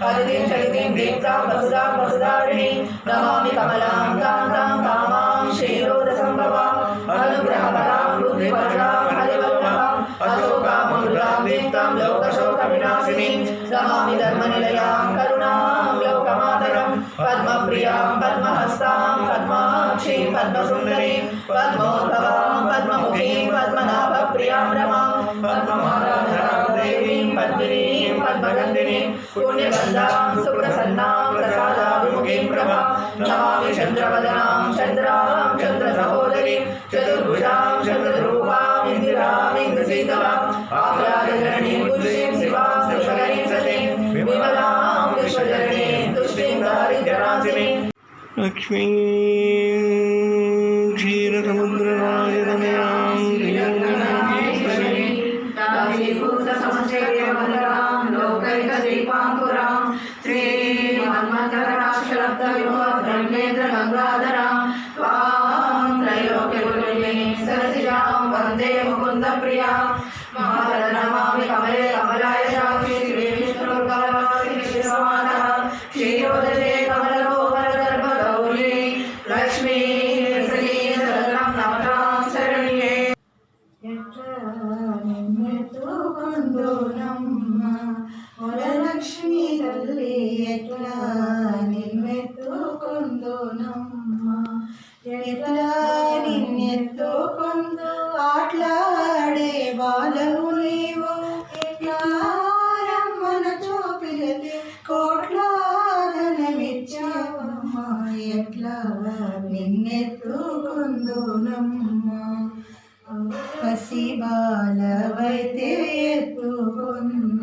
हरिं चरितिं दीप्तां वसुधां वसुधारिणीं नमामि कमलां कान्तां कामां श्रीरोधसम्भवां अनुग्रहपरां बुद्धिपरां हरिवल्लभां अशोकामृतां दीप्तां लोकशोकविनाशिनीं नमामि धर्मनिलयां करुणां लोकमातरं पद्मप्रियां पद्महस्तां पद्माक्षीं पद्मसुन्दरीं पद्मोद्भवां पद्ममुखीं पद्मनाभप्रियां रमां पद्ममालाधरां देवीं पद्मिनीं पद्मगन्धिनीं पुण्यगन्धां सुप्रसन्नां प्रसादाभिमुखीं प्रभां नमामि चन्द्रवदनां चन्द्रां चन्द्रसहोदरीं चतुर्भुजां चन्द्ररूपां इन्दिरां इन्द्रसीतलां आह्लादजननीं बुद्धिं शिवां सुषकरीं सतीं विमलां विश्वजननीं तुष्टिं दारिद्र्यनाशिनीं लक्ष्मीं क्षीरसमुद्रराजतनयां लोकैकदीपाङ्कुरां श्रीमन्मथराक्षरब्धविभवब्रह्मेन्द्रगङ्गाधरां त्वां त्रैलोक्यकुटुम्बिनीं सरसिजां वन्दे मुकुन्दप्रियां नमामि कमले कमलायताक्षी श्रीविष्णुर्कमलवासिनि शिवमानः क्षीरोदये कमलगोपरगर्भगौरी लक्ष्मी श्रीसहस्रं नमतां शरण्ये వరలక్ష్మి తల్లి ఎట్లా నిన్నెత్తుకొందునమ్మ ఎట్లా నిన్నెత్తుకొందు ఆట్లాడే బాలవు నీవు ఎట్లా రమ్మన చూపిలకి కోట్లాదనమిచ్చావమ్మ ఎట్లా నిన్నెత్తుకొందునమ్మ పసి బాలవైతే ఎత్తుకొందు